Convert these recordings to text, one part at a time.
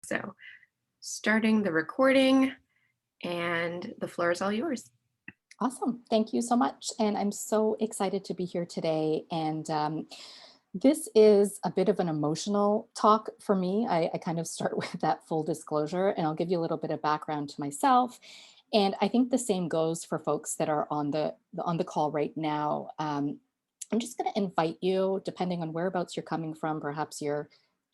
So, starting the recording, and the floor is all yours. Awesome. Thank you so much. And I'm so excited to be here today. And this is a bit of an emotional talk for me. I kind of start with that full disclosure, and I'll give you a little bit of background to myself. And I think the same goes for folks that are on the call right now. I'm just going to invite you, depending on whereabouts you're coming from, perhaps you're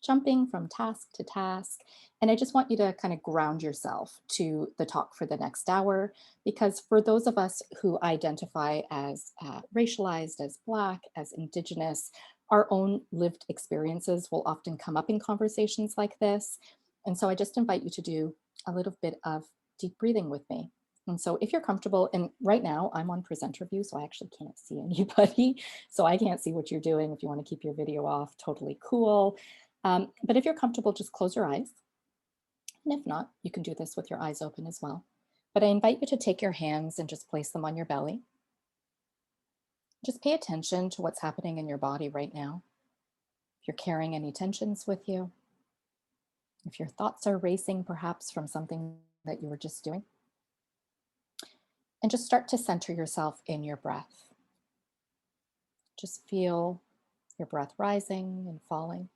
jumping from task to task. And I just want you to kind of ground yourself to the talk for the next hour, because for those of us who identify as racialized, as Black, as Indigenous, our own lived experiences will often come up in conversations like this. And so I just invite you to do a little bit of deep breathing with me. And so if you're comfortable, and right now I'm on presenter view, so I actually can't see anybody. So I can't see what you're doing. If you want to keep your video off, totally cool. But if you're comfortable, just close your eyes. And if not, you can do this with your eyes open as well. But I invite you to take your hands and just place them on your belly. Just pay attention to what's happening in your body right now. If you're carrying any tensions with you, if your thoughts are racing perhaps from something that you were just doing. And just start to center yourself in your breath. Just feel your breath rising and falling.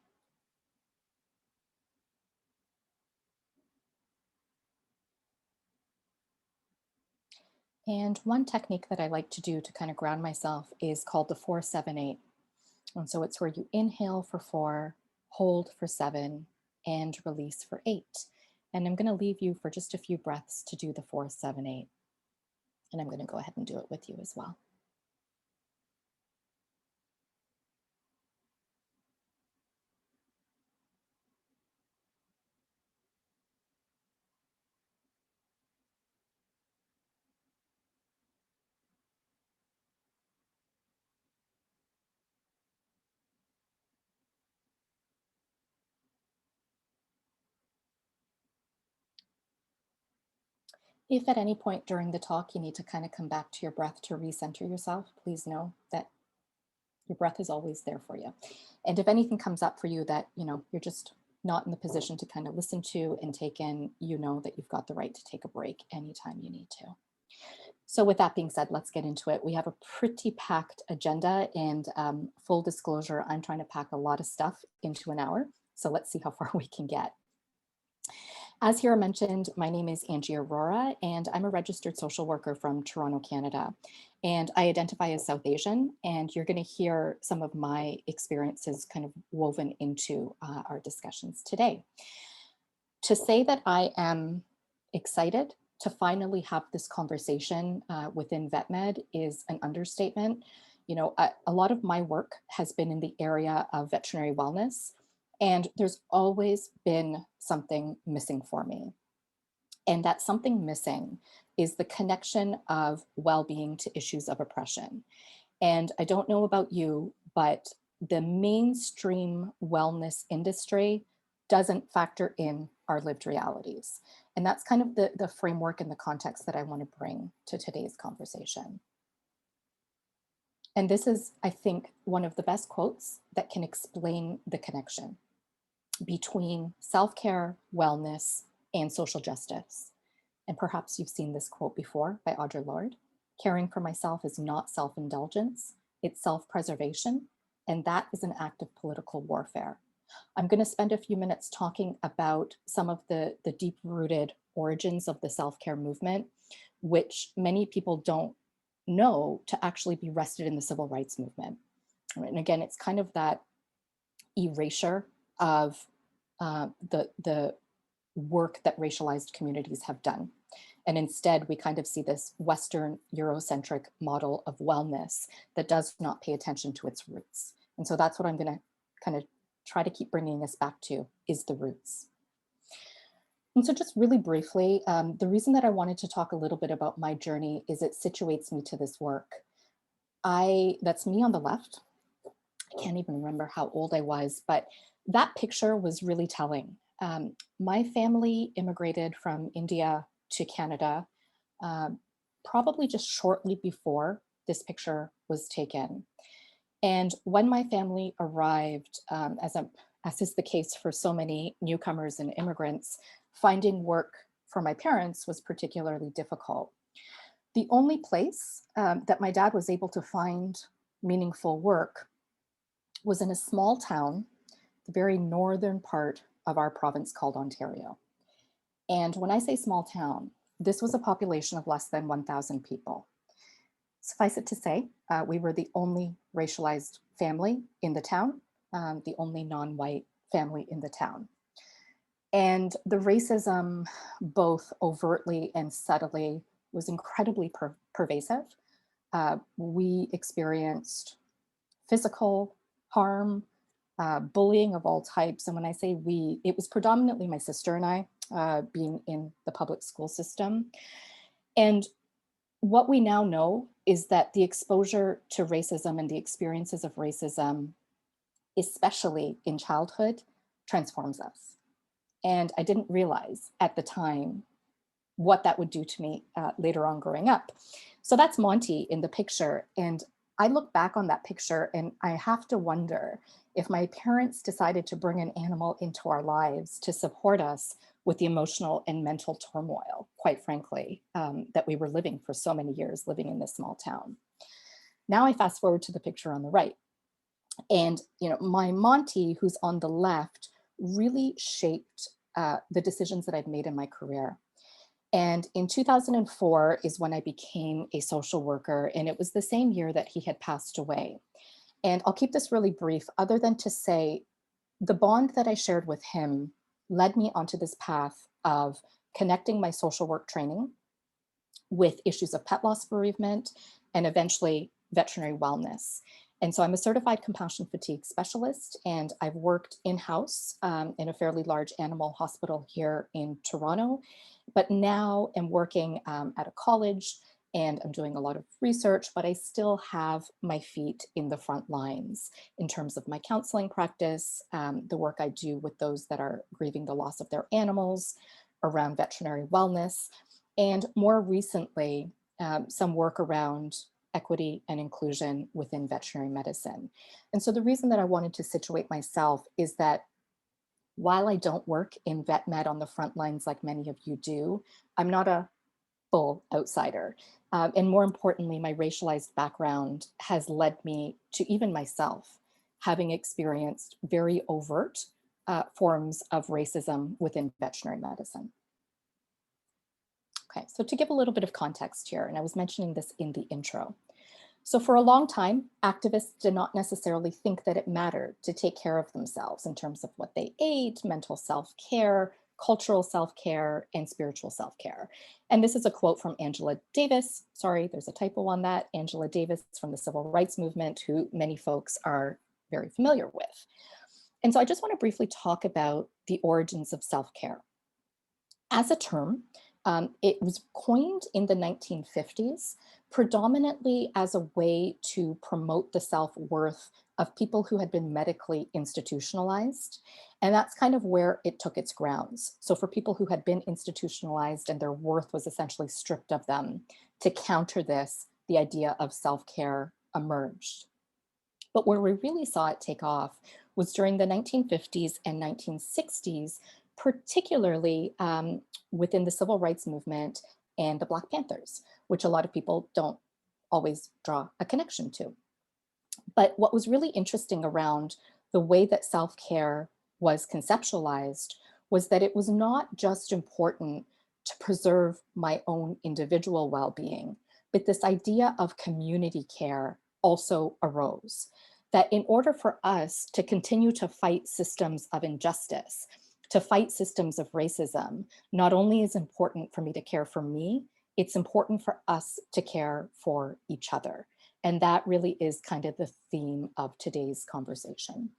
And one technique that I like to do to kind of ground myself is called the 4-7-8. And so it's where you inhale for 4, hold for 7, and release for 8. And I'm going to leave you for just a few breaths to do the 4-7-8. And I'm going to go ahead and do it with you as well. If at any point during the talk you need to kind of come back to your breath to recenter yourself, please know that your breath is always there for you. And if anything comes up for you that, you're just not in the position to kind of listen to and take in, you know that you've got the right to take a break anytime you need to. So with that being said, let's get into it. We have a pretty packed agenda, and full disclosure, I'm trying to pack a lot of stuff into an hour. So let's see how far we can get. As Hira mentioned, my name is Angie Arora, and I'm a registered social worker from Toronto, Canada. And I identify as South Asian, and you're going to hear some of my experiences kind of woven into our discussions today. To say that I am excited to finally have this conversation within VetMed is an understatement. A lot of my work has been in the area of veterinary wellness, and there's always been something missing for me. And that something missing is the connection of well-being to issues of oppression. And I don't know about you, but the mainstream wellness industry doesn't factor in our lived realities. And that's kind of the framework and the context that I want to bring to today's conversation. And this is, I think, one of the best quotes that can explain the connection between self-care, wellness, and social justice. And perhaps you've seen this quote before by Audre Lorde. Caring for myself is not self-indulgence, it's self-preservation, and that is an act of political warfare. I'm going to spend a few minutes talking about some of the deep-rooted origins of the self-care movement, which many people don't know to actually be rested in the civil rights movement. And again, it's kind of that erasure of the work that racialized communities have done. And instead, we kind of see this Western Eurocentric model of wellness that does not pay attention to its roots. And so that's what I'm going to kind of try to keep bringing us back to, is the roots. And so just really briefly, the reason that I wanted to talk a little bit about my journey is it situates me to this work. That's me on the left. I can't even remember how old I was, but that picture was really telling. My family immigrated from India to Canada, probably just shortly before this picture was taken. And when my family arrived, as is the case for so many newcomers and immigrants, finding work for my parents was particularly difficult. The only place that my dad was able to find meaningful work was in a small town, the very northern part of our province called Ontario. And when I say small town, this was a population of less than 1,000 people. Suffice it to say, we were the only racialized family in the town, the only non-white family in the town. And the racism, both overtly and subtly, was incredibly pervasive. We experienced physical harm, bullying of all types. And when I say we, it was predominantly my sister and I, being in the public school system. And what we now know is that the exposure to racism and the experiences of racism, especially in childhood, transforms us. And I didn't realize at the time what that would do to me later on growing up. So that's Monty in the picture. And I look back on that picture and I have to wonder if my parents decided to bring an animal into our lives to support us with the emotional and mental turmoil, quite frankly, that we were living for so many years living in this small town. Now I fast forward to the picture on the right. And my Monty, who's on the left, really shaped the decisions that I've made in my career. And in 2004 is when I became a social worker, and it was the same year that he had passed away. And I'll keep this really brief, other than to say the bond that I shared with him led me onto this path of connecting my social work training with issues of pet loss bereavement and eventually veterinary wellness. And so I'm a certified compassion fatigue specialist, and I've worked in-house in a fairly large animal hospital here in Toronto, but now am working at a college and I'm doing a lot of research, but I still have my feet in the front lines in terms of my counseling practice, the work I do with those that are grieving the loss of their animals, around veterinary wellness, and more recently, some work around equity and inclusion within veterinary medicine. And so the reason that I wanted to situate myself is that while I don't work in vet med on the front lines like many of you do, I'm not a full outsider. And more importantly, my racialized background has led me to even myself having experienced very overt forms of racism within veterinary medicine. Okay, so to give a little bit of context here, and I was mentioning this in the intro. So for a long time, activists did not necessarily think that it mattered to take care of themselves in terms of what they ate, mental self-care, cultural self-care, and spiritual self-care. And this is a quote from Angela Davis. Sorry, there's a typo on that. Angela Davis from the Civil Rights Movement, who many folks are very familiar with. And so I just want to briefly talk about the origins of self-care. As a term, it was coined in the 1950s, predominantly as a way to promote the self-worth of people who had been medically institutionalized. And that's kind of where it took its grounds. So for people who had been institutionalized and their worth was essentially stripped of them, to counter this, the idea of self-care emerged. But where we really saw it take off was during the 1950s and 1960s, particularly within the civil rights movement and the Black Panthers, which a lot of people don't always draw a connection to. But what was really interesting around the way that self-care was conceptualized was that it was not just important to preserve my own individual well-being, but this idea of community care also arose. That in order for us to continue to fight systems of injustice, to fight systems of racism, not only is important for me to care for me, it's important for us to care for each other. And that really is kind of the theme of today's conversation.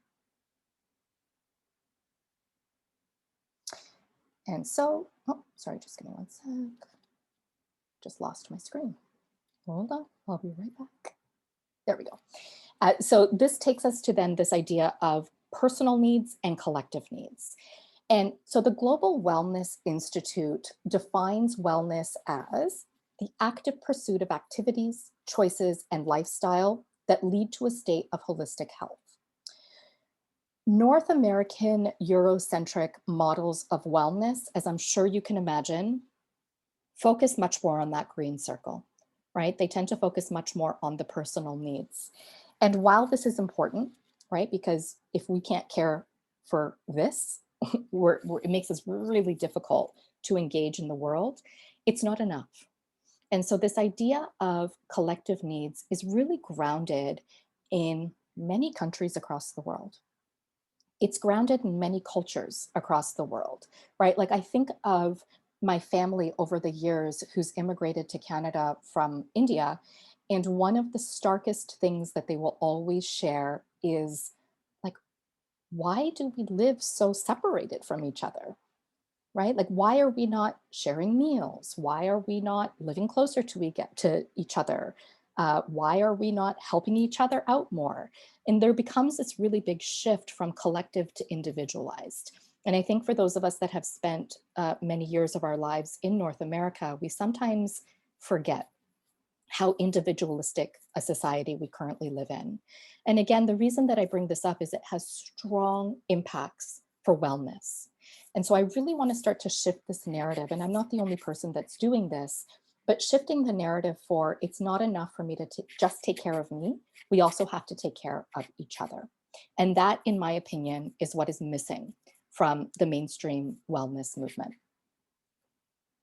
And so, oh, sorry, just give me one sec. Just lost my screen. Hold on, I'll be right back. There we go. So this takes us to then this idea of personal needs and collective needs. And so the Global Wellness Institute defines wellness as the active pursuit of activities, choices, and lifestyle that lead to a state of holistic health. North American Eurocentric models of wellness, as I'm sure you can imagine, focus much more on that green circle, right? They tend to focus much more on the personal needs. And while this is important, right, because if we can't care for this, it makes us really difficult to engage in the world, it's not enough. And so, this idea of collective needs is really grounded in many countries across the world. It's grounded in many cultures across the world, right? Like I think of my family over the years who's immigrated to Canada from India. And one of the starkest things that they will always share is like, why do we live so separated from each other? Right? Like, why are we not sharing meals? Why are we not living closer to each other? Why are we not helping each other out more? And there becomes this really big shift from collective to individualized. And I think for those of us that have spent many years of our lives in North America, we sometimes forget how individualistic a society we currently live in. And again, the reason that I bring this up is it has strong impacts for wellness. And so I really want to start to shift this narrative. And I'm not the only person that's doing this, but shifting the narrative for it's not enough for me to just take care of me. We also have to take care of each other. And that, in my opinion, is what is missing from the mainstream wellness movement.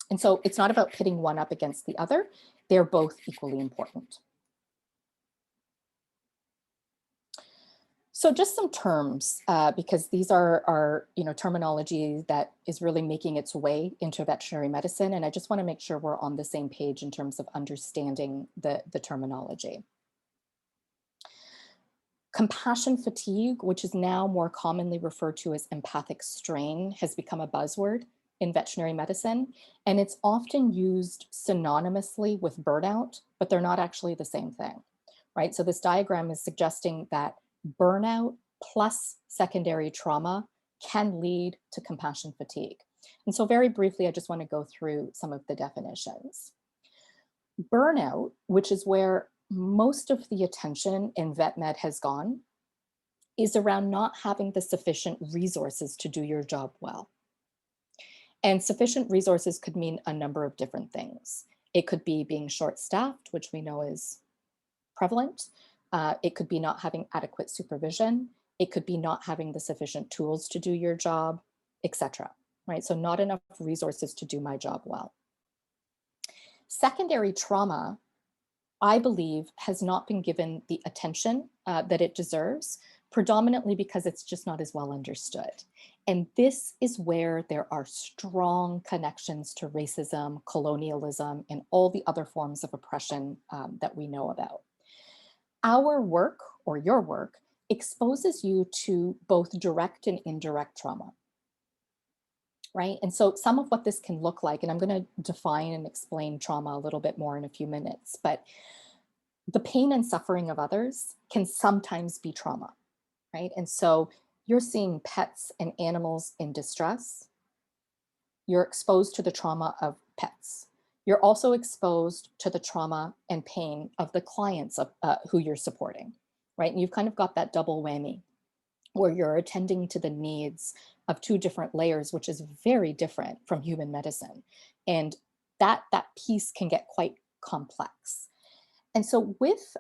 And so it's not about pitting one up against the other. They're both equally important. So just some terms, because these are terminology that is really making its way into veterinary medicine. And I just want to make sure we're on the same page in terms of understanding the terminology. Compassion fatigue, which is now more commonly referred to as empathic strain, has become a buzzword in veterinary medicine, and it's often used synonymously with burnout, but they're not actually the same thing, right? So this diagram is suggesting that burnout plus secondary trauma can lead to compassion fatigue. And so very briefly, I just want to go through some of the definitions. Burnout, which is where most of the attention in vet med has gone, is around not having the sufficient resources to do your job well. And sufficient resources could mean a number of different things. It could be being short-staffed, which we know is prevalent. It could be not having adequate supervision. It could be not having the sufficient tools to do your job, etc. Right? So not enough resources to do my job well. Secondary trauma, I believe, has not been given the attention that it deserves, predominantly because it's just not as well understood. And this is where there are strong connections to racism, colonialism, and all the other forms of oppression that we know about. Our work, or your work, exposes you to both direct and indirect trauma. Right? And so some of what this can look like, and I'm going to define and explain trauma a little bit more in a few minutes, but the pain and suffering of others can sometimes be trauma, right? And so you're seeing pets and animals in distress. You're exposed to the trauma of pets. You're also exposed to the trauma and pain of the clients of, who you're supporting, right? And you've kind of got that double whammy where you're attending to the needs of two different layers, which is very different from human medicine. And that piece can get quite complex. And so with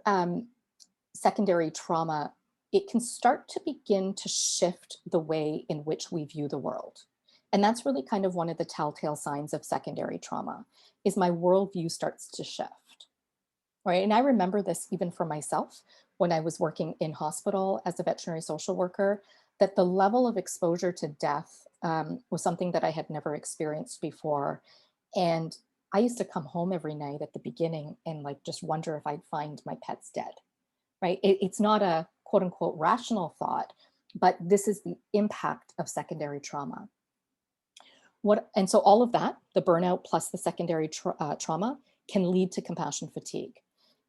secondary trauma, it can start to begin to shift the way in which we view the world. And that's really kind of one of the telltale signs of secondary trauma is my worldview starts to shift, right? And I remember this even for myself when I was working in hospital as a veterinary social worker, that the level of exposure to death was something that I had never experienced before. And I used to come home every night at the beginning and like just wonder if I'd find my pets dead, right? It's not a quote unquote rational thought, but this is the impact of secondary trauma. And so all of that, the burnout plus the secondary trauma, can lead to compassion fatigue.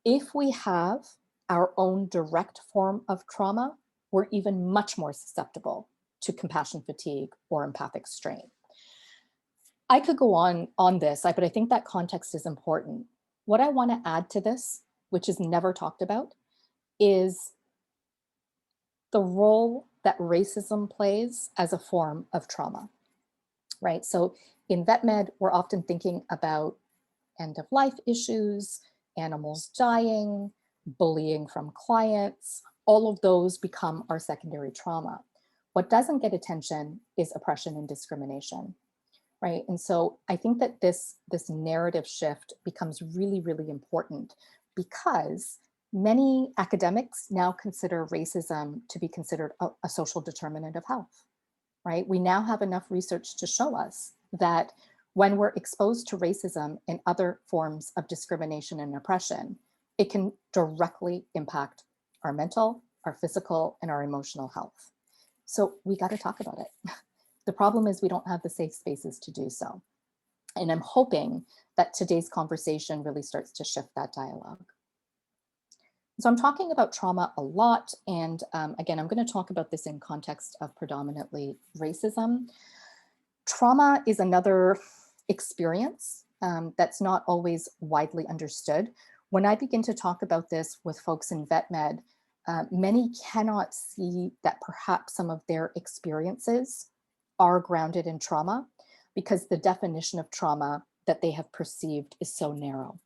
If we have our own direct form of trauma, we're even much more susceptible to compassion fatigue or empathic strain. I could go on this, but I think that context is important. What I want to add to this, which is never talked about, is the role that racism plays as a form of trauma, right? So in vet med, we're often thinking about end of life issues, animals dying, bullying from clients. All of those become our secondary trauma. What doesn't get attention is oppression and discrimination, right? And so I think that this narrative shift becomes really, really important because many academics now consider racism to be considered a social determinant of health, right? We now have enough research to show us that when we're exposed to racism and other forms of discrimination and oppression, it can directly impact our mental, our physical, and our emotional health. So we got to talk about it. The problem is we don't have the safe spaces to do so. And I'm hoping that today's conversation really starts to shift that dialogue. So I'm talking about trauma a lot. And again, I'm going to talk about this in context of predominantly racism. Trauma is another experience that's not always widely understood. When I begin to talk about this with folks in vet med, many cannot see that perhaps some of their experiences are grounded in trauma because the definition of trauma that they have perceived is so narrow.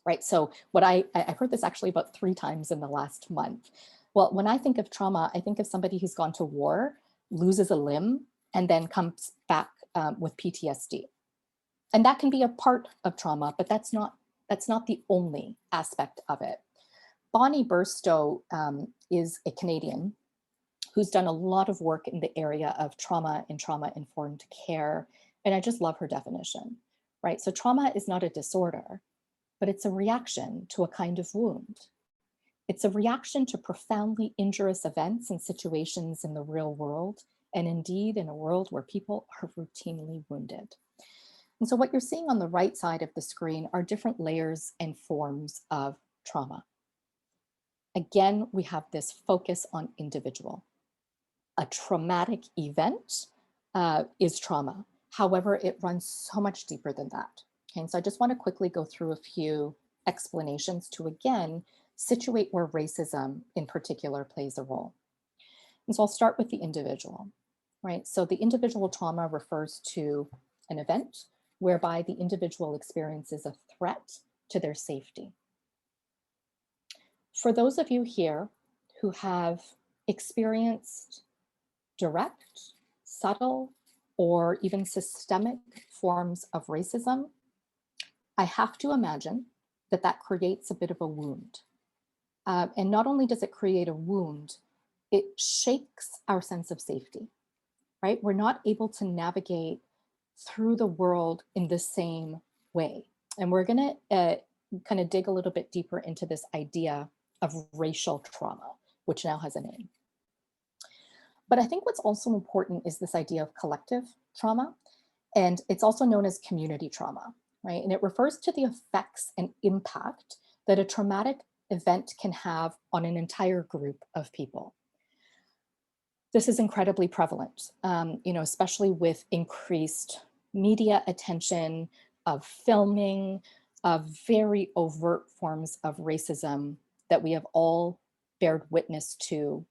Right. So what I've heard this actually about 3 times in the last month. Well, when I think of trauma, I think of somebody who's gone to war, loses a limb, and then comes back with PTSD. And that can be a part of trauma, but that's not the only aspect of it. Bonnie Burstow is a Canadian who's done a lot of work in the area of trauma and trauma-informed care. And I just love her definition, right? So trauma is not a disorder, but it's a reaction to a kind of wound. It's a reaction to profoundly injurious events and situations in the real world, and indeed in a world where people are routinely wounded. And so what you're seeing on the right side of the screen are different layers and forms of trauma. Again, we have this focus on individual. A traumatic event is trauma. However, it runs so much deeper than that. Okay, and so I just want to quickly go through a few explanations to, again, situate where racism in particular plays a role. And so I'll start with the individual, right? So the individual trauma refers to an event whereby the individual experiences a threat to their safety. For those of you here who have experienced direct, subtle, or even systemic forms of racism, I have to imagine that that creates a bit of a wound. And not only does it create a wound, it shakes our sense of safety, right? We're not able to navigate through the world in the same way. And we're going to kind of dig a little bit deeper into this idea of racial trauma, which now has a name. But I think what's also important is this idea of collective trauma, and it's also known as community trauma, right? And it refers to the effects and impact that a traumatic event can have on an entire group of people. This is incredibly prevalent, especially with increased media attention, of filming, of very overt forms of racism that we have all bared witness to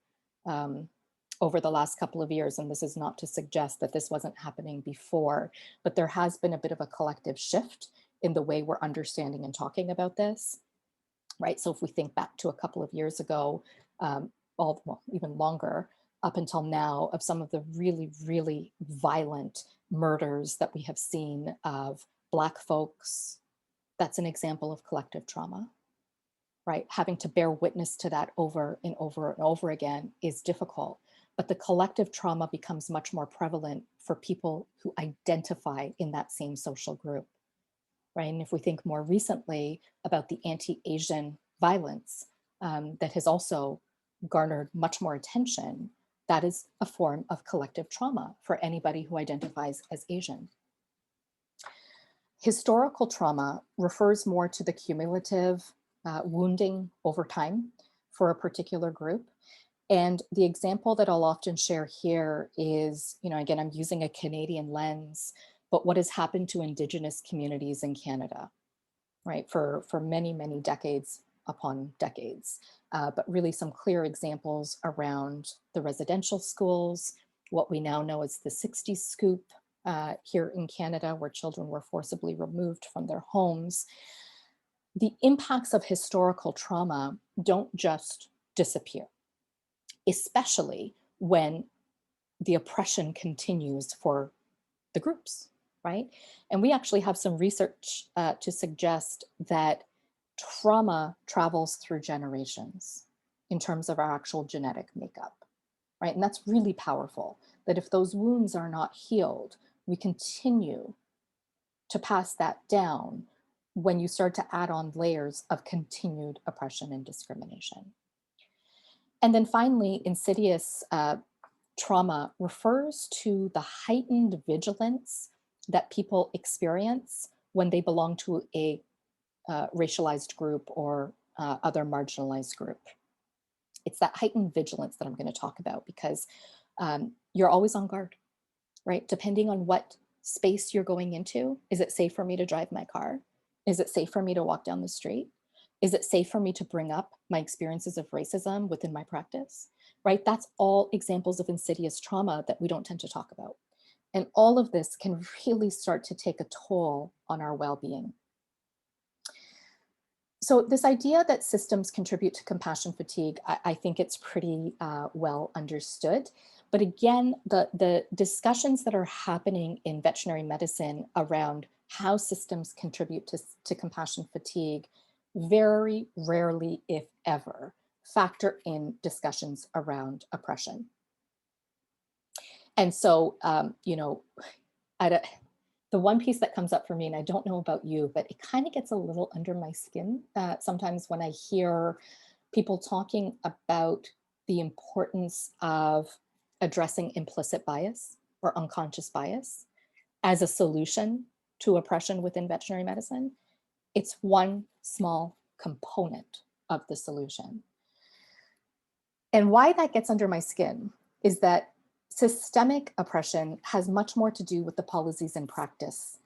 over the last couple of years. And this is not to suggest that this wasn't happening before, but there has been a bit of a collective shift in the way we're understanding and talking about this, right? So if we think back to a couple of years ago, even longer, up until now, of some of the really, really violent murders that we have seen of Black folks, that's an example of collective trauma, right? Having to bear witness to that over and over and over again is difficult, but the collective trauma becomes much more prevalent for people who identify in that same social group, right? And if we think more recently about the anti-Asian violence that has also garnered much more attention, that is a form of collective trauma for anybody who identifies as Asian. Historical trauma refers more to the cumulative wounding over time for a particular group. And the example that I'll often share here is, again, I'm using a Canadian lens, but what has happened to Indigenous communities in Canada, right? For many, many decades upon decades, but really some clear examples around the residential schools, what we now know as the 60s scoop here in Canada, where children were forcibly removed from their homes. The impacts of historical trauma don't just disappear, especially when the oppression continues for the groups, right? And we actually have some research to suggest that trauma travels through generations in terms of our actual genetic makeup, right? And that's really powerful, that if those wounds are not healed, we continue to pass that down when you start to add on layers of continued oppression and discrimination. And then finally, insidious trauma refers to the heightened vigilance that people experience when they belong to a racialized group or other marginalized group. It's that heightened vigilance that I'm going to talk about because you're always on guard, right? Depending on what space you're going into. Is it safe for me to drive my car? Is it safe for me to walk down the street? Is it safe for me to bring up my experiences of racism within my practice? Right? That's all examples of insidious trauma that we don't tend to talk about. And all of this can really start to take a toll on our well-being. So this idea that systems contribute to compassion fatigue, I think it's pretty well understood. But again, the discussions that are happening in veterinary medicine around how systems contribute to compassion fatigue very rarely, if ever, factor in discussions around oppression. And so, the one piece that comes up for me, and I don't know about you, but it kind of gets a little under my skin sometimes when I hear people talking about the importance of addressing implicit bias or unconscious bias as a solution to oppression within veterinary medicine. It's one small component of the solution. And why that gets under my skin is that systemic oppression has much more to do with the policies and practices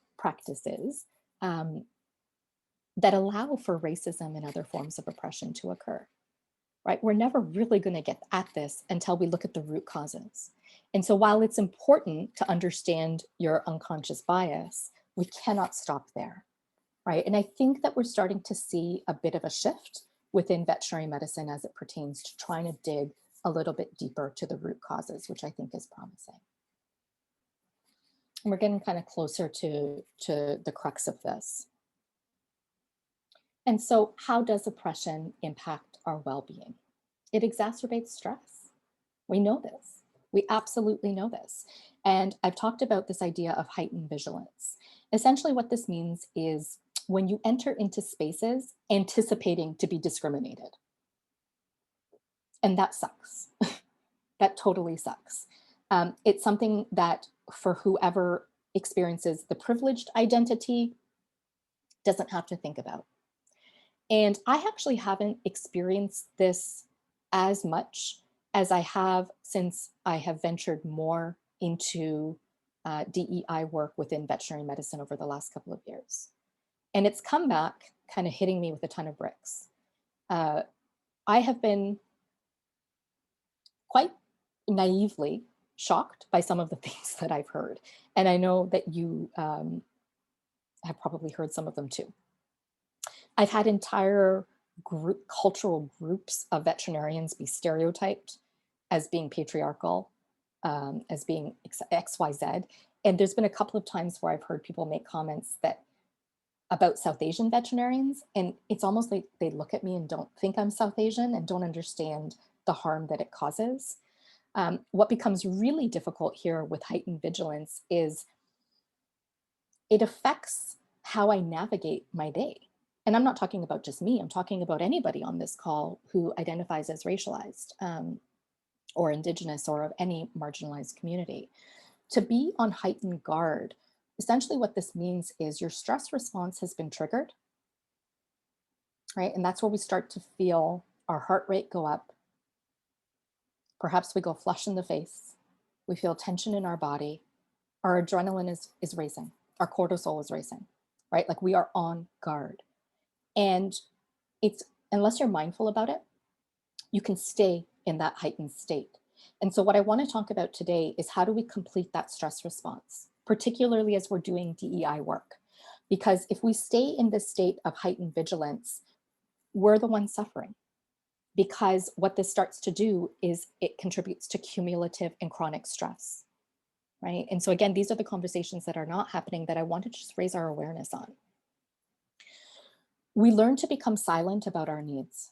that allow for racism and other forms of oppression to occur, right? We're never really going to get at this until we look at the root causes. And so while it's important to understand your unconscious bias, we cannot stop there, right? And I think that we're starting to see a bit of a shift within veterinary medicine as it pertains to trying to dig a little bit deeper to the root causes, which I think is promising. And we're getting kind of closer to the crux of this. And so how does oppression impact our well-being? It exacerbates stress. We know this. We absolutely know this. And I've talked about this idea of heightened vigilance. Essentially what this means is when you enter into spaces anticipating to be discriminated. And that sucks. That totally sucks. It's something that for whoever experiences the privileged identity doesn't have to think about. And I actually haven't experienced this as much as I have since I have ventured more into DEI work within veterinary medicine over the last couple of years. And it's come back kind of hitting me with a ton of bricks. I have been quite naively shocked by some of the things that I've heard. And I know that you have probably heard some of them too. I've had entire cultural groups of veterinarians be stereotyped as being patriarchal, as being XYZ. And there's been a couple of times where I've heard people make comments about South Asian veterinarians, and it's almost like they look at me and don't think I'm South Asian and don't understand the harm that it causes. What becomes really difficult here with heightened vigilance is it affects how I navigate my day. And I'm not talking about just me, I'm talking about anybody on this call who identifies as racialized or Indigenous or of any marginalized community. To be on heightened guard, essentially what this means is your stress response has been triggered, right? And that's where we start to feel our heart rate go up. Perhaps we go flush in the face. We feel tension in our body. Our adrenaline is racing. Our cortisol is racing, right? Like we are on guard. And it's unless you're mindful about it, you can stay in that heightened state. And so, what I want to talk about today is how do we complete that stress response, particularly as we're doing DEI work? Because if we stay in this state of heightened vigilance, we're the ones suffering. Because what this starts to do is it contributes to cumulative and chronic stress, right? And so, again, these are the conversations that are not happening that I want to just raise our awareness on. We learn to become silent about our needs,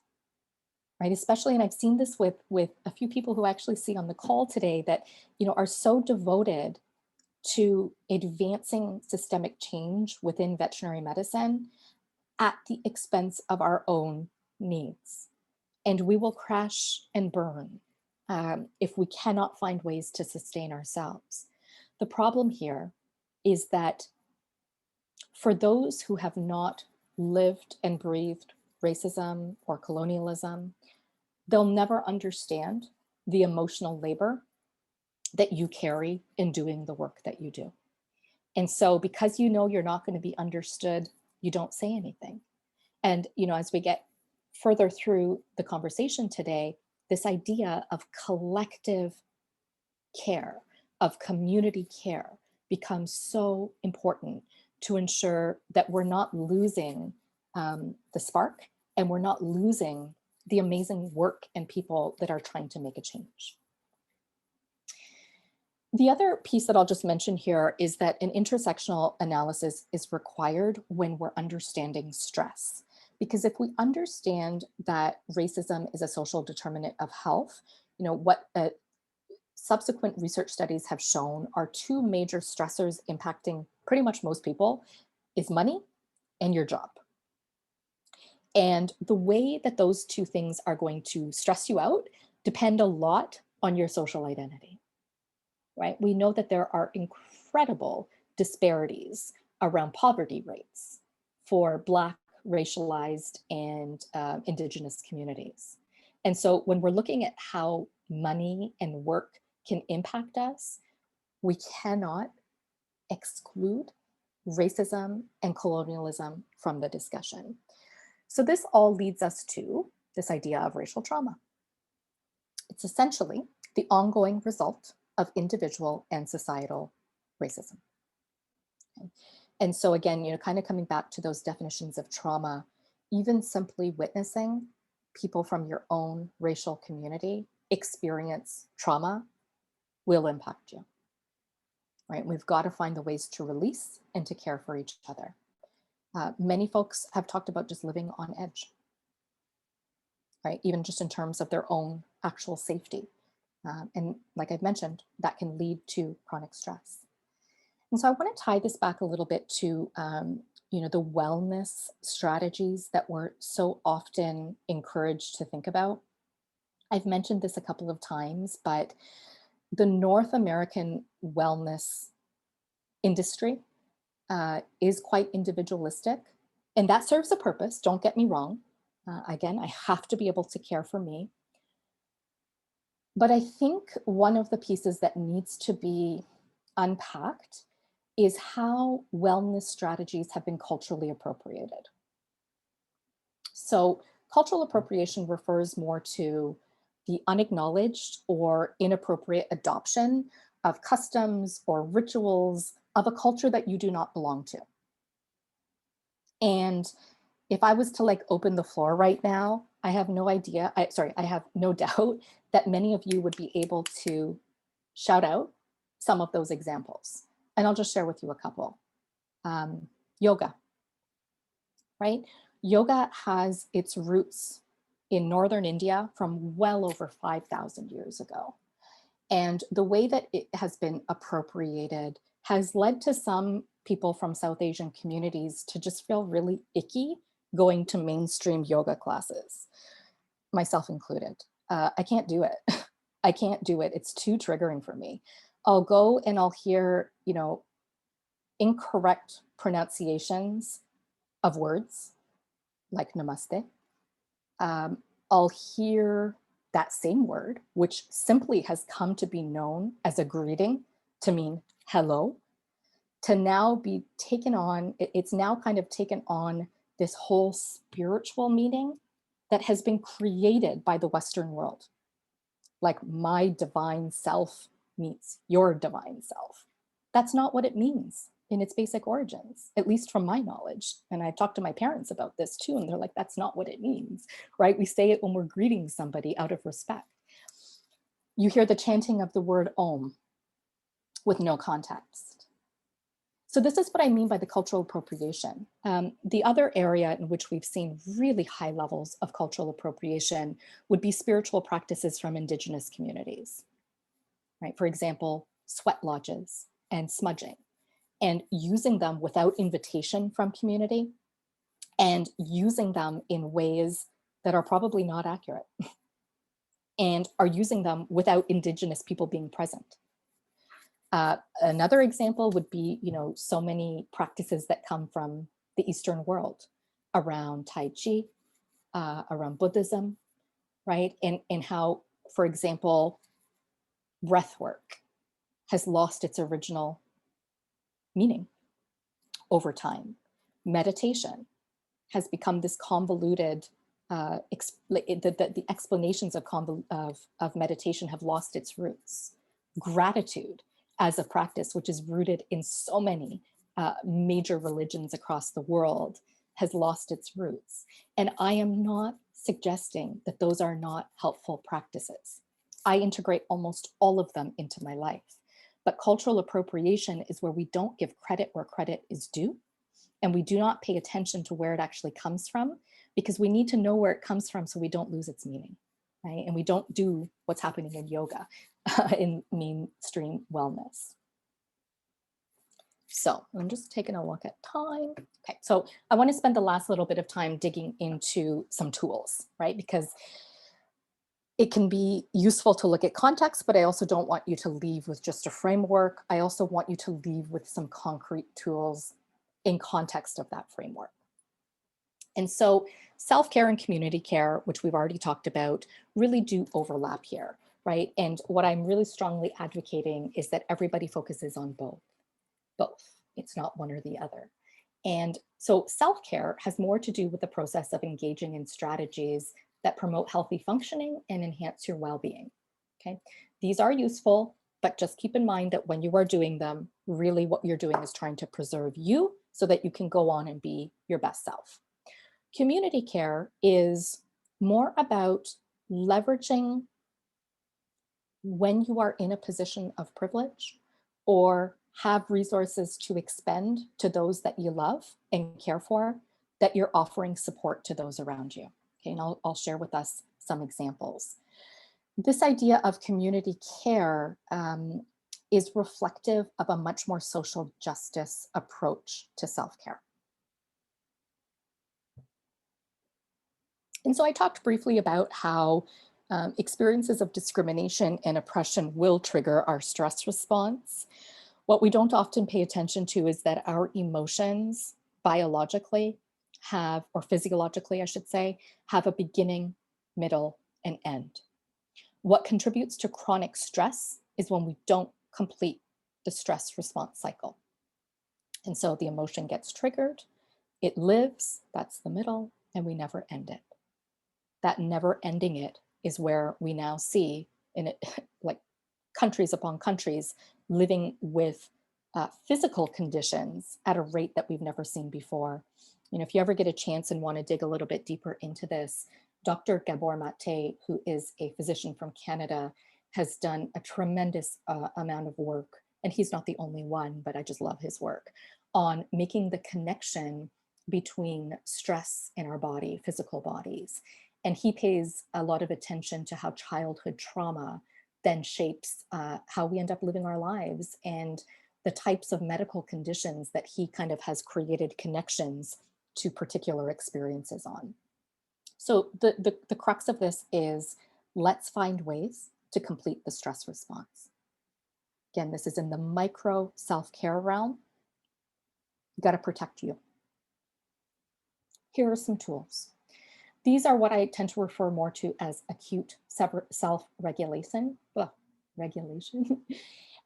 right? Especially, and I've seen this with a few people who I actually see on the call today that, are so devoted to advancing systemic change within veterinary medicine at the expense of our own needs. And we will crash and burn if we cannot find ways to sustain ourselves. The problem here is that for those who have not lived and breathed racism or colonialism, they'll never understand the emotional labor that you carry in doing the work that you do. And so, because you're not going to be understood, you don't say anything. And, as we get further through the conversation today, this idea of collective care, of community care, becomes so important to ensure that we're not losing the spark and we're not losing the amazing work and people that are trying to make a change. The other piece that I'll just mention here is that an intersectional analysis is required when we're understanding stress. Because if we understand that racism is a social determinant of health, what subsequent research studies have shown are two major stressors impacting pretty much most people is money and your job. And the way that those two things are going to stress you out depend a lot on your social identity, right? We know that there are incredible disparities around poverty rates for Black, racialized, and Indigenous communities. And so when we're looking at how money and work can impact us, we cannot exclude racism and colonialism from the discussion. So this all leads us to this idea of racial trauma. It's essentially the ongoing result of individual and societal racism. Okay. And so again, kind of coming back to those definitions of trauma, even simply witnessing people from your own racial community experience trauma will impact you, right? We've got to find the ways to release and to care for each other. Many folks have talked about just living on edge, right? Even just in terms of their own actual safety. And like I've mentioned, that can lead to chronic stress. And so I want to tie this back a little bit to, the wellness strategies that we're so often encouraged to think about. I've mentioned this a couple of times, but the North American wellness industry is quite individualistic, and that serves a purpose. Don't get me wrong. Again, I have to be able to care for me. But I think one of the pieces that needs to be unpacked is how wellness strategies have been culturally appropriated. So cultural appropriation refers more to the unacknowledged or inappropriate adoption of customs or rituals of a culture that you do not belong to. And if I was to open the floor right now, I have no idea, I have no doubt that many of you would be able to shout out some of those examples. And I'll just share with you a couple. Yoga, right? Yoga has its roots in northern India from well over 5,000 years ago. And the way that it has been appropriated has led to some people from South Asian communities to just feel really icky going to mainstream yoga classes, myself included. I can't do it. I can't do it. It's too triggering for me. I'll go and I'll hear, incorrect pronunciations of words like namaste. I'll hear that same word, which simply has come to be known as a greeting to mean hello, to now be taken on, it's now kind of taken on this whole spiritual meaning that has been created by the Western world, like my divine self meets your divine self. That's not what it means in its basic origins, at least from my knowledge. And I talked to my parents about this too, and they're like, that's not what it means, right? We say it when we're greeting somebody out of respect. You hear the chanting of the word Om with no context. So this is what I mean by the cultural appropriation. The other area in which we've seen really high levels of cultural appropriation would be spiritual practices from Indigenous communities, right? For example, sweat lodges and smudging, and using them without invitation from community, and using them in ways that are probably not accurate, and are using them without Indigenous people being present. Another example would be, so many practices that come from the Eastern world around Tai Chi, around Buddhism, right? And how, for example, breath work has lost its original meaning over time. Meditation has become this convoluted, the explanations of meditation have lost its roots. Gratitude as a practice, which is rooted in so many major religions across the world, has lost its roots. And I am not suggesting that those are not helpful practices. I integrate almost all of them into my life. But cultural appropriation is where we don't give credit where credit is due, and we do not pay attention to where it actually comes from, because we need to know where it comes from so we don't lose its meaning, right? And we don't do what's happening in yoga, in mainstream wellness. So I'm just taking a look at time. Okay, so I want to spend the last little bit of time digging into some tools, right? Because it can be useful to look at context, but I also don't want you to leave with just a framework. I also want you to leave with some concrete tools in context of that framework. And so self-care and community care, which we've already talked about, really do overlap here, right? And what I'm really strongly advocating is that everybody focuses on both. It's not one or the other. And so self-care has more to do with the process of engaging in strategies that promote healthy functioning and enhance your well-being, okay? These are useful, but just keep in mind that when you are doing them, really what you're doing is trying to preserve you so that you can go on and be your best self. Community care is more about leveraging when you are in a position of privilege or have resources to expend to those that you love and care for, that you're offering support to those around you. Okay, and I'll share with us some examples. This idea of community care is reflective of a much more social justice approach to self-care. And so I talked briefly about how experiences of discrimination and oppression will trigger our stress response. What we don't often pay attention to is that our emotions biologically have, or physiologically, I should say, have a beginning, middle, and end. What contributes to chronic stress is when we don't complete the stress response cycle. And so the emotion gets triggered, it lives, that's the middle, and we never end it. That never ending it is where we now see in it, like countries upon countries living with physical conditions at a rate that we've never seen before. If you ever get a chance and want to dig a little bit deeper into this, Dr. Gabor Mate, who is a physician from Canada, has done a tremendous amount of work, and he's not the only one, but I just love his work, on making the connection between stress in our body, physical bodies. And he pays a lot of attention to how childhood trauma then shapes how we end up living our lives, and the types of medical conditions that he kind of has created connections to particular experiences on. So the crux of this is, let's find ways to complete the stress response. Again, this is in the micro self-care realm. You got to protect you. Here are some tools. These are what I tend to refer more to as acute self-regulation. Regulation.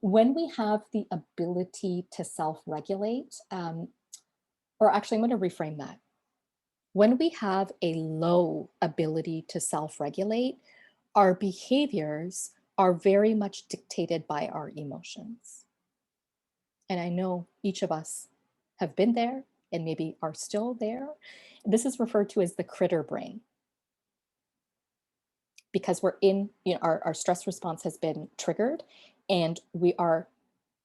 When we have the ability to self-regulate, or actually I'm going to reframe that. When we have a low ability to self regulate, our behaviors are very much dictated by our emotions. And I know each of us have been there and maybe are still there. This is referred to as the critter brain because we're in, our stress response has been triggered and we are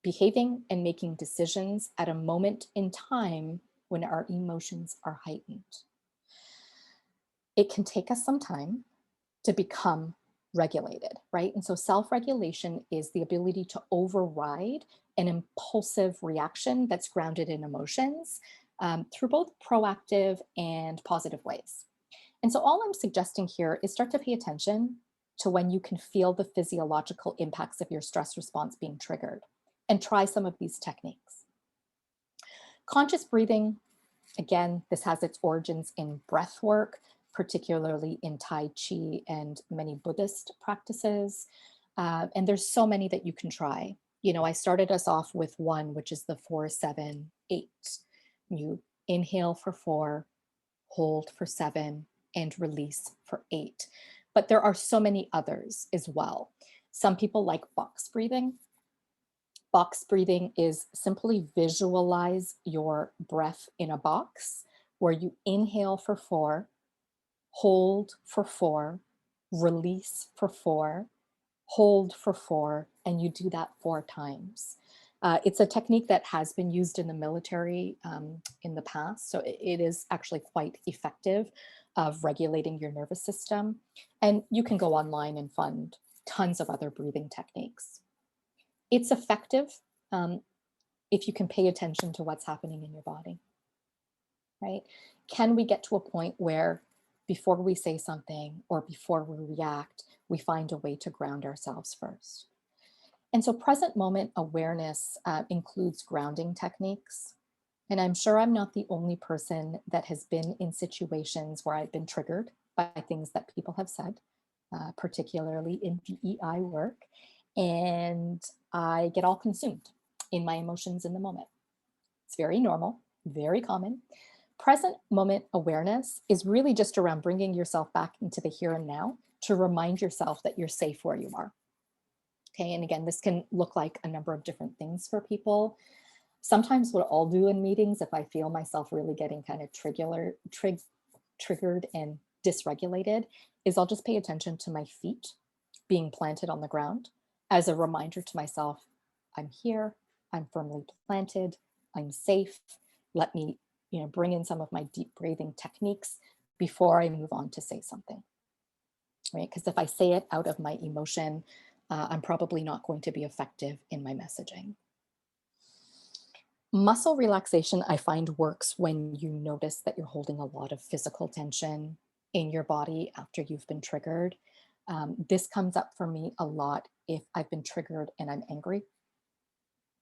behaving and making decisions at a moment in time when our emotions are heightened. It can take us some time to become regulated, right? And so self regulation is the ability to override an impulsive reaction that's grounded in emotions through both proactive and positive ways. And so, all I'm suggesting here is start to pay attention to when you can feel the physiological impacts of your stress response being triggered and try some of these techniques. Conscious breathing, again, this has its origins in breath work, particularly in Tai Chi and many Buddhist practices. And there's so many that you can try. I started us off with one, which is the 4-7-8. You inhale for 4, hold for 7, and release for 8. But there are so many others as well. Some people like box breathing. Box breathing is simply visualize your breath in a box where you inhale for 4, hold for 4, release for 4, hold for 4, and you do that 4 times. It's a technique that has been used in the military in the past, so it is actually quite effective of regulating your nervous system. And you can go online and find tons of other breathing techniques. It's effective um, if you can pay attention to what's happening in your body, right? Can we get to a point where before we say something or before we react, we find a way to ground ourselves first? And so present moment awareness includes grounding techniques. And I'm sure I'm not the only person that has been in situations where I've been triggered by things that people have said, particularly in DEI work. And I get all consumed in my emotions in the moment. It's very normal, very common. Present moment awareness is really just around bringing yourself back into the here and now to remind yourself that you're safe where you are. Okay, and again, this can look like a number of different things for people. Sometimes what I'll do in meetings, if I feel myself really getting kind of triggered and dysregulated, is I'll just pay attention to my feet being planted on the ground as a reminder to myself, I'm here, I'm firmly planted, I'm safe. Let me, bring in some of my deep breathing techniques before I move on to say something, right? Because if I say it out of my emotion, I'm probably not going to be effective in my messaging. Muscle relaxation, I find, works when you notice that you're holding a lot of physical tension in your body after you've been triggered. This comes up for me a lot if I've been triggered and I'm angry,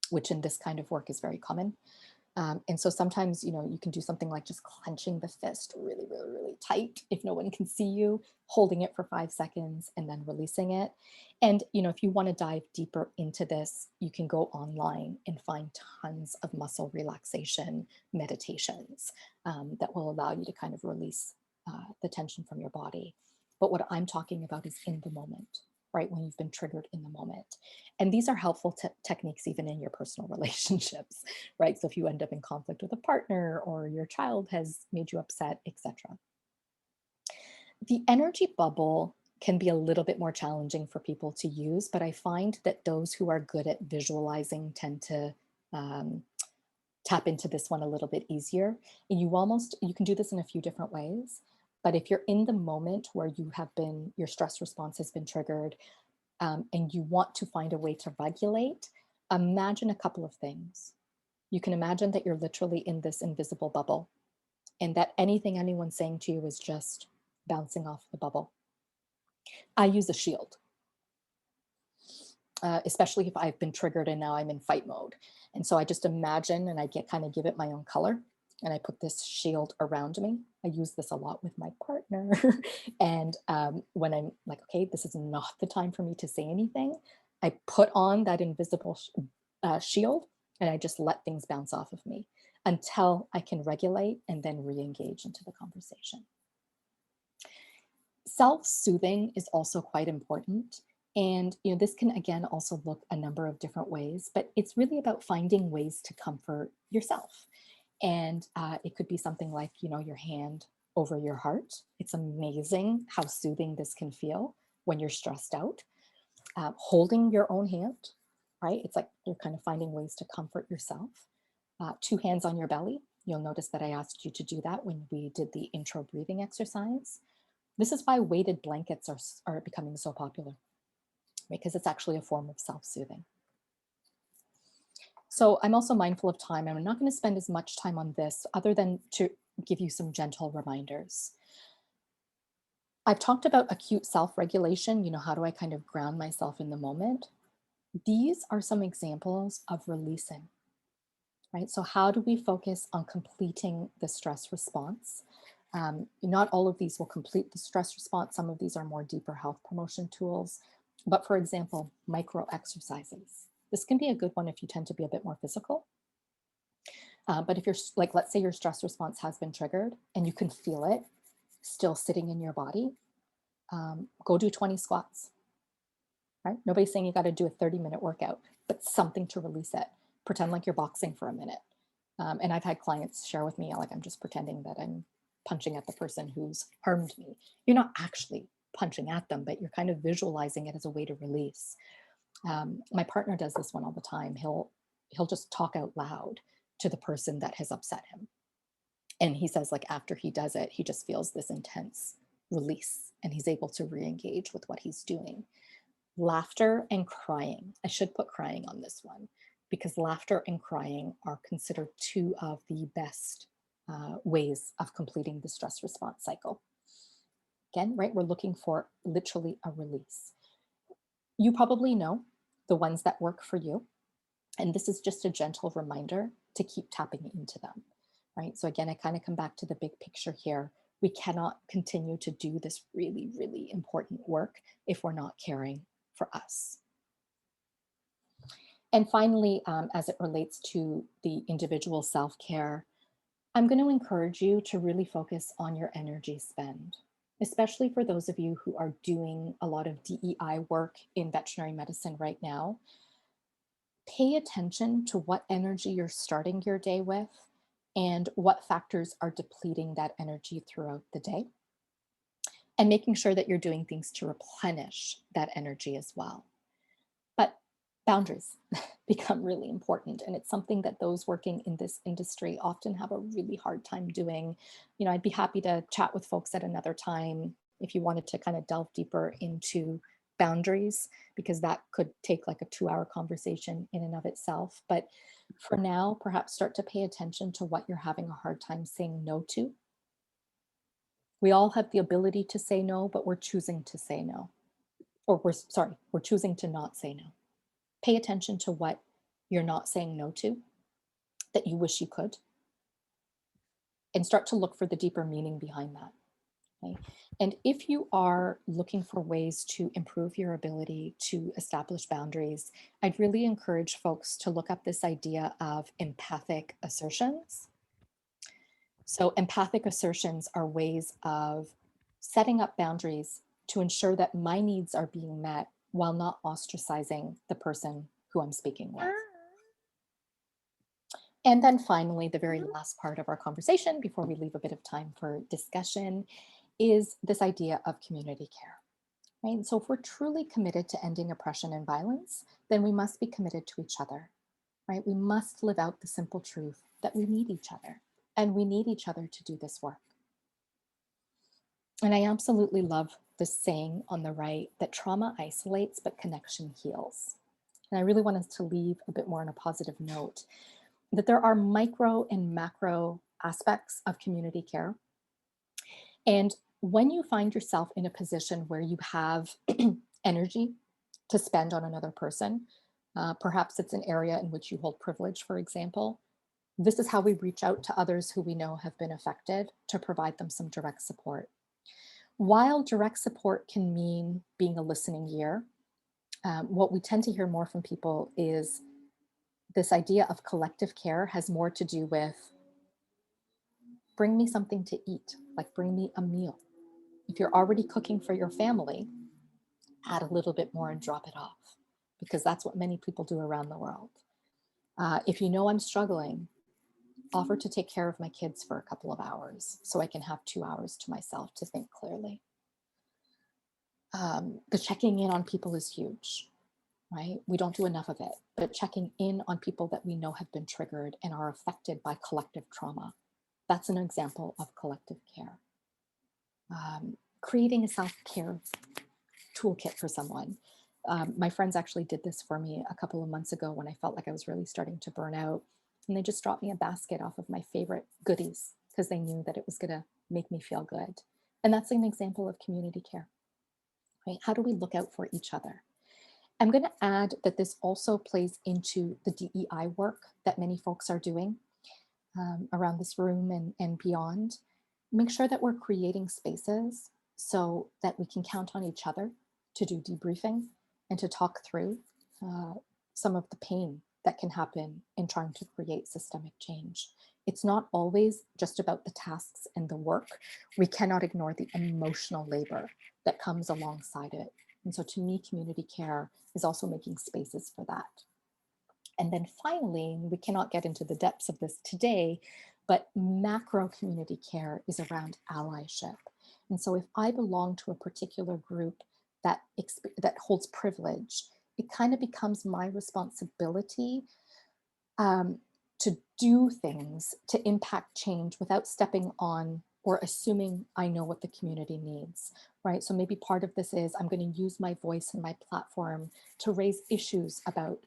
which in this kind of work is very common. And so sometimes, you can do something like just clenching the fist really, really, really tight if no one can see you, holding it for 5 seconds and then releasing it. And, if you want to dive deeper into this, you can go online and find tons of muscle relaxation meditations that will allow you to kind of release the tension from your body. But what I'm talking about is in the moment, right? When you've been triggered in the moment. And these are helpful techniques even in your personal relationships, right? So if you end up in conflict with a partner or your child has made you upset, etc. The energy bubble can be a little bit more challenging for people to use, but I find that those who are good at visualizing tend to um, tap into this one a little bit easier. And you can do this in a few different ways. But if you're in the moment where your stress response has been triggered, and you want to find a way to regulate, imagine a couple of things. You can imagine that you're literally in this invisible bubble and that anything anyone's saying to you is just bouncing off the bubble. I use a shield, especially if I've been triggered and now I'm in fight mode. And so I just imagine and I give it my own color. And I put this shield around me. I use this a lot with my partner. And when I'm like, okay, this is not the time for me to say anything, I put on that invisible shield and I just let things bounce off of me. until I can regulate and then re-engage into the conversation. Self-soothing is also quite important. And this can again also look a number of different ways, but it's really about finding ways to comfort yourself. And it could be something like, your hand over your heart. It's amazing how soothing this can feel when you're stressed out. Holding your own hand, right? It's like you're kind of finding ways to comfort yourself. Two hands on your belly. You'll notice that I asked you to do that when we did the intro breathing exercise. This is why weighted blankets are becoming so popular, because it's actually a form of self-soothing. So I'm also mindful of time, and I'm not going to spend as much time on this other than to give you some gentle reminders. I've talked about acute self-regulation, how do I kind of ground myself in the moment? These are some examples of releasing, right? So how do we focus on completing the stress response? Not all of these will complete the stress response. Some of these are more deeper health promotion tools. But for example, micro exercises. This can be a good one if you tend to be a bit more physical. But if you're like, let's say your stress response has been triggered and you can feel it still sitting in your body, go do 20 squats, right? Nobody's saying you got to do a 30-minute workout, but something to release it. Pretend like you're boxing for a minute. And I've had clients share with me, like, I'm just pretending that I'm punching at the person who's harmed me. You're not actually punching at them, but you're kind of visualizing it as a way to release. My partner does this one all the time. He'll just talk out loud to the person that has upset him. And he says, like, after he does it, he just feels this intense release and he's able to re-engage with what he's doing. Laughter and crying. I should put crying on this one because laughter and crying are considered two of the best ways of completing the stress response cycle. Again, right, we're looking for literally a release. You probably know the ones that work for you. And this is just a gentle reminder to keep tapping into them, right? So again, I kind of come back to the big picture here. We cannot continue to do this really, really important work if we're not caring for us. And finally, as it relates to the individual self-care, I'm going to encourage you to really focus on your energy spend, especially for those of you who are doing a lot of DEI work in veterinary medicine right now. Pay attention to what energy you're starting your day with and what factors are depleting that energy throughout the day, and making sure that you're doing things to replenish that energy as well. But boundaries become really important, and it's something that those working in this industry often have a really hard time doing. I'd be happy to chat with folks at another time if you wanted to kind of delve deeper into boundaries, because that could take like a 2-hour conversation in and of itself. But for now, perhaps start to pay attention to what you're having a hard time saying no to. We all have the ability to say no, but we're choosing to say no. Or we're choosing to not say no. Pay attention to what you're not saying no to that you wish you could, and start to look for the deeper meaning behind that. Okay? And if you are looking for ways to improve your ability to establish boundaries, I'd really encourage folks to look up this idea of empathic assertions. So empathic assertions are ways of setting up boundaries to ensure that my needs are being met while not ostracizing the person who I'm speaking with. And then finally, the very last part of our conversation before we leave a bit of time for discussion is this idea of community care. Right? So if we're truly committed to ending oppression and violence, then we must be committed to each other. Right? We must live out the simple truth that we need each other, and we need each other to do this work. And I absolutely love the saying on the right that trauma isolates, but connection heals. And I really wanted to leave a bit more on a positive note, that there are micro and macro aspects of community care. And when you find yourself in a position where you have energy to spend on another person, perhaps it's an area in which you hold privilege, for example, this is how we reach out to others who we know have been affected to provide them some direct support. While direct support can mean being a listening ear, what we tend to hear more from people is this idea of collective care has more to do with bring me something to eat, like bring me a meal. If you're already cooking for your family, add a little bit more and drop it off, because that's what many people do around the world. If you know I'm struggling, offer to take care of my kids for a couple of hours so I can have 2 hours to myself to think clearly. The checking in on people is huge, right? We don't do enough of it, but checking in on people that we know have been triggered and are affected by collective trauma. That's an example of collective care. Creating a self-care toolkit for someone. My friends actually did this for me a couple of months ago when I felt like I was really starting to burn out. And they just dropped me a basket off of my favorite goodies because they knew that it was going to make me feel good. And that's an example of community care, right? How do we look out for each other? I'm going to add that this also plays into the DEI work that many folks are doing around this room and beyond. Make sure that we're creating spaces so that we can count on each other to do debriefing and to talk through some of the pain that can happen in trying to create systemic change. It's not always just about the tasks and the work. We cannot ignore the emotional labor that comes alongside it. And so to me, community care is also making spaces for that. And then finally, we cannot get into the depths of this today, but macro community care is around allyship. And so if I belong to a particular group that holds privilege, it kind of becomes my responsibility to do things to impact change without stepping on or assuming I know what the community needs, right? So maybe part of this is I'm going to use my voice and my platform to raise issues about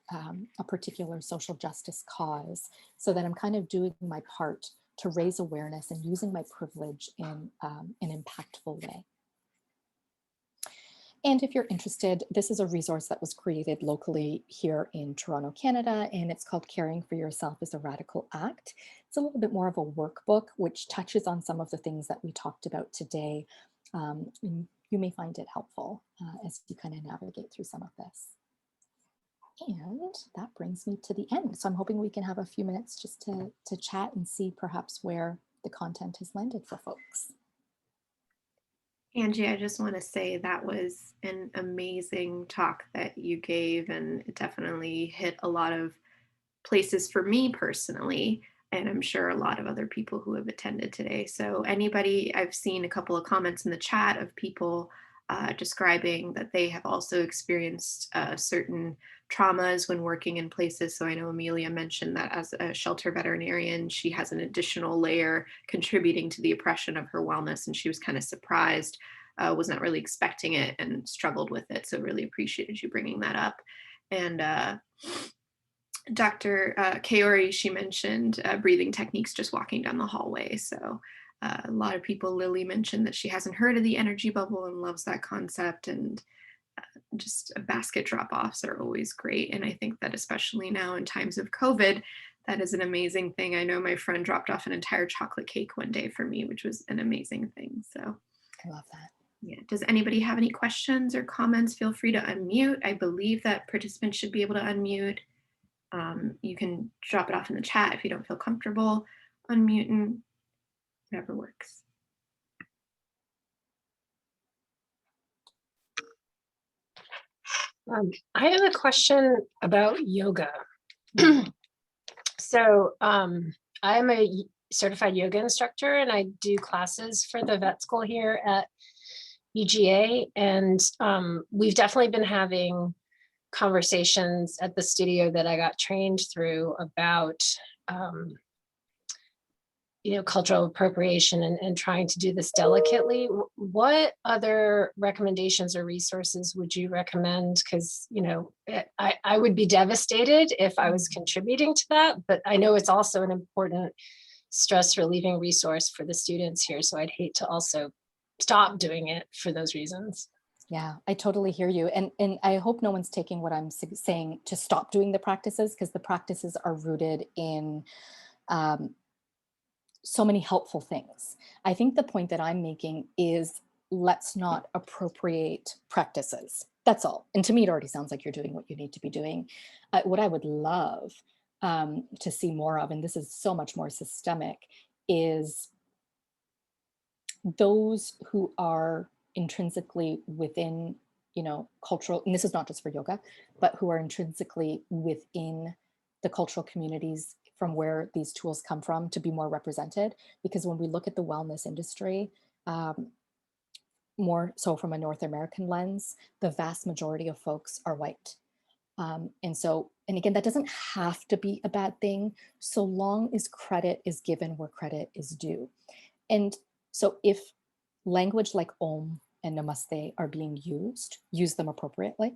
a particular social justice cause, so that I'm kind of doing my part to raise awareness and using my privilege in an impactful way. And if you're interested, this is a resource that was created locally here in Toronto, Canada, and it's called Caring for Yourself is a Radical Act. It's a little bit more of a workbook, which touches on some of the things that we talked about today. You may find it helpful as you kind of navigate through some of this. And that brings me to the end. So I'm hoping we can have a few minutes just to chat and see perhaps where the content has landed for folks. Angie, I just want to say that was an amazing talk that you gave, and it definitely hit a lot of places for me personally, and I'm sure a lot of other people who have attended today. So anybody, I've seen a couple of comments in the chat of people describing that they have also experienced certain traumas when working in places. So I know Amelia mentioned that as a shelter veterinarian, she has an additional layer contributing to the oppression of her wellness, and she was kind of surprised, was not really expecting it and struggled with it. So really appreciated you bringing that up. And Dr. Kaori, she mentioned breathing techniques just walking down the hallway. So a lot of people, Lily mentioned that she hasn't heard of the energy bubble and loves that concept. And just basket drop-offs are always great. And I think that especially now in times of COVID, that is an amazing thing. I know my friend dropped off an entire chocolate cake one day for me, which was an amazing thing. So I love that. Yeah. Does anybody have any questions or comments? Feel free to unmute. I believe that participants should be able to unmute. You can drop it off in the chat if you don't feel comfortable unmuting, whatever works. I have a question about yoga. So I'm a certified yoga instructor, and I do classes for the vet school here at UGA. And we've definitely been having conversations at the studio that I got trained through about cultural appropriation and trying to do this delicately. What other recommendations or resources would you recommend? Because, I would be devastated if I was contributing to that, but I know it's also an important stress relieving resource for the students here. So I'd hate to also stop doing it for those reasons. Yeah, I totally hear you. And I hope no one's taking what I'm saying to stop doing the practices, because the practices are rooted in so many helpful things. I think the point that I'm making is, let's not appropriate practices. That's all. And to me, it already sounds like you're doing what you need to be doing. What I would love to see more of, and this is so much more systemic, is those who are intrinsically within, cultural, and this is not just for yoga, but who are intrinsically within the cultural communities from where these tools come from to be more represented. Because when we look at the wellness industry, more so from a North American lens, the vast majority of folks are white. And again, that doesn't have to be a bad thing, so long as credit is given where credit is due. And so if language like Om and Namaste are being used, use them appropriately.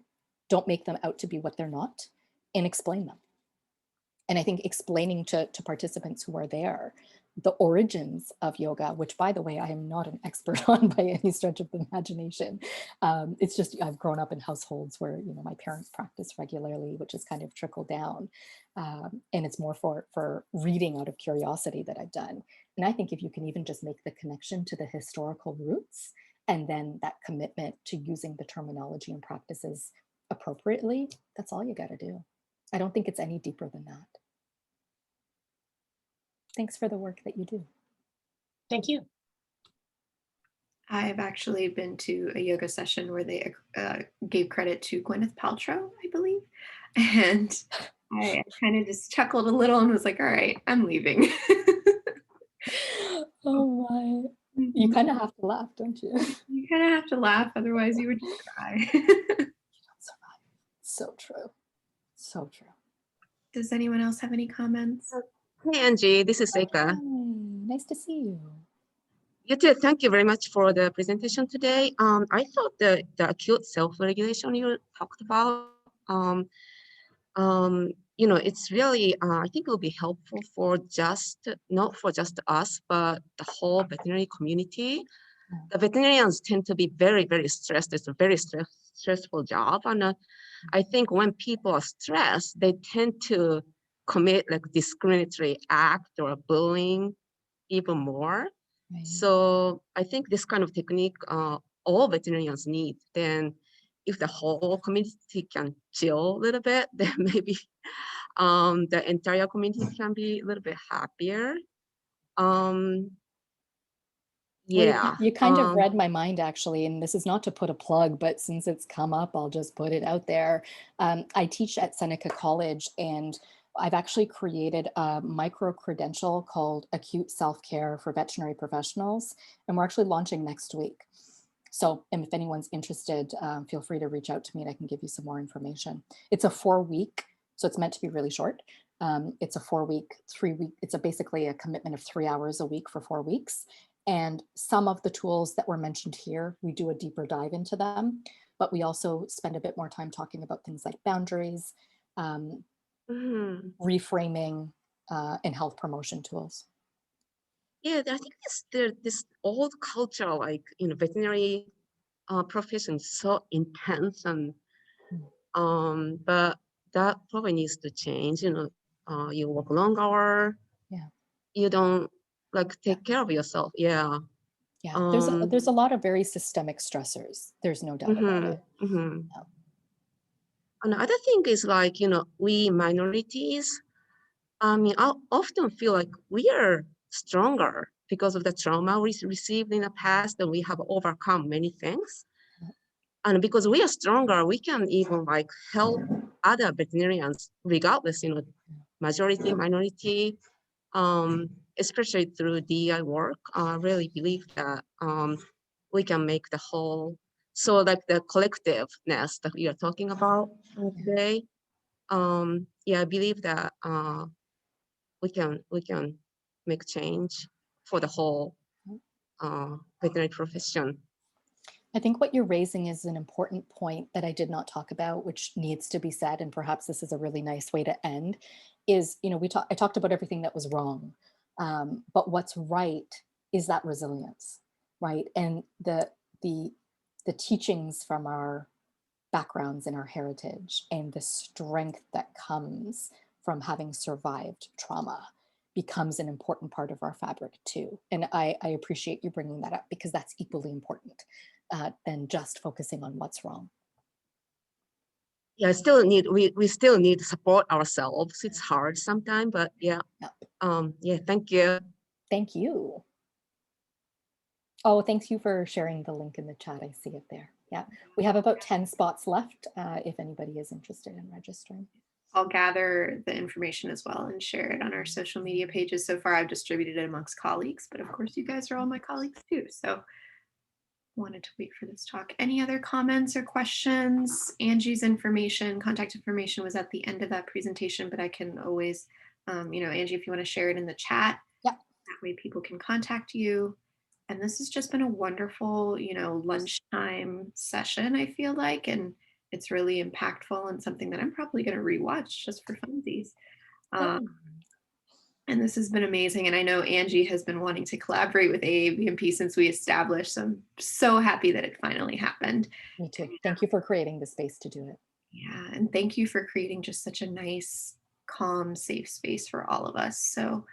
Don't make them out to be what they're not, and explain them. And I think explaining to participants who are there the origins of yoga, which, by the way, I am not an expert on by any stretch of the imagination. It's just I've grown up in households where my parents practice regularly, which has kind of trickled down, and it's more for reading out of curiosity that I've done. And I think if you can even just make the connection to the historical roots, and then that commitment to using the terminology and practices appropriately, that's all you got to do. I don't think it's any deeper than that. Thanks for the work that you do. Thank you. I've actually been to a yoga session where they gave credit to Gwyneth Paltrow, I believe. And I kind of just chuckled a little and was like, all right, I'm leaving. Oh my. You kind of have to laugh, don't you? You kind of have to laugh, otherwise you would just cry. You don't survive. So true. So true. Does anyone else have any comments? Hey, Angie, this is Seika. Hi, nice to see you. You too. Thank you very much for the presentation today. I thought the acute self-regulation you talked about, it's really, I think it will be helpful for not for just us, but the whole veterinary community. The veterinarians tend to be very, very stressed. It's a very stressful job. And I think when people are stressed, they tend to commit like discriminatory act or bullying even more. Right. So I think this kind of technique all veterinarians need. Then if the whole community can chill a little bit, then maybe the entire community can be a little bit happier. Yeah. Well, you kind of read my mind, actually, and this is not to put a plug, but since it's come up, I'll just put it out there. I teach at Seneca College, and I've actually created a micro-credential called Acute Self-Care for Veterinary Professionals, and we're actually launching next week. So if anyone's interested, feel free to reach out to me and I can give you some more information. It's a 4-week, so it's meant to be really short. It's a 4-week, 3-week, it's basically a commitment of 3 hours a week for 4 weeks. And some of the tools that were mentioned here, we do a deeper dive into them, but we also spend a bit more time talking about things like boundaries, reframing, and health promotion tools. Yeah, I think this old culture, like veterinary profession, is so intense, and but that probably needs to change. You work long hour. Yeah. You don't take care of yourself. Yeah. Yeah. There's a lot of very systemic stressors. There's no doubt about it. Yeah. Another thing is we minorities. I often feel like we are stronger because of the trauma we received in the past, and we have overcome many things. And because we are stronger, we can even help other veterinarians, regardless, majority, minority, especially through DEI work. I really believe that we can make the whole, so the collectiveness that we are talking about today. Yeah, I believe that we can make change for the whole veterinary profession. I think what you're raising is an important point that I did not talk about, which needs to be said, and perhaps this is a really nice way to end, is, I talked about everything that was wrong, but what's right is that resilience, right? And the teachings from our backgrounds and our heritage and the strength that comes from having survived trauma becomes an important part of our fabric too. And I appreciate you bringing that up, because that's equally important than just focusing on what's wrong. Yeah, we still need to support ourselves. It's hard sometimes, but yeah. Yeah, thank you. Thank you. Oh, thank you for sharing the link in the chat. I see it there. Yeah, we have about 10 spots left if anybody is interested in registering. I'll gather the information as well and share it on our social media pages. So far, I've distributed it amongst colleagues, but of course, you guys are all my colleagues too. So wanted to wait for this talk. Any other comments or questions? Angie's information, contact information was at the end of that presentation, but I can always, Angie, if you want to share it in the chat, Yeah. that way people can contact you. And this has just been a wonderful, lunchtime session, I feel like, and it's really impactful and something that I'm probably going to rewatch just for funsies. And this has been amazing. And I know Angie has been wanting to collaborate with AABMP since we established. So I'm so happy that it finally happened. Me too. Thank you for creating the space to do it. Yeah. And thank you for creating just such a nice, calm, safe space for all of us. So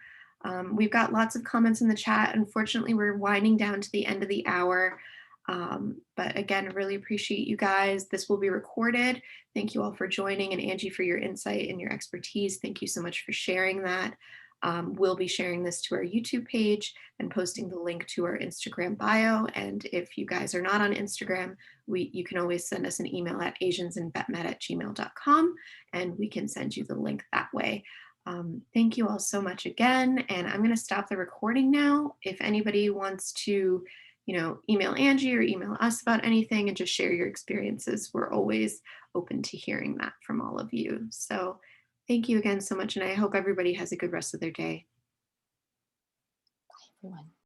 we've got lots of comments in the chat. Unfortunately, we're winding down to the end of the hour. But again, really appreciate you guys. This will be recorded. Thank you all for joining, and Angie for your insight and your expertise. Thank you so much for sharing that. We'll be sharing this to our YouTube page and posting the link to our Instagram bio. And if you guys are not on Instagram, you can always send us an email at asiansinvetmed@gmail.com and we can send you the link that way. Thank you all so much again. And I'm going to stop the recording now. If anybody wants to, email Angie or email us about anything and just share your experiences, we're always open to hearing that from all of you. So thank you again so much. And I hope everybody has a good rest of their day. Bye, everyone.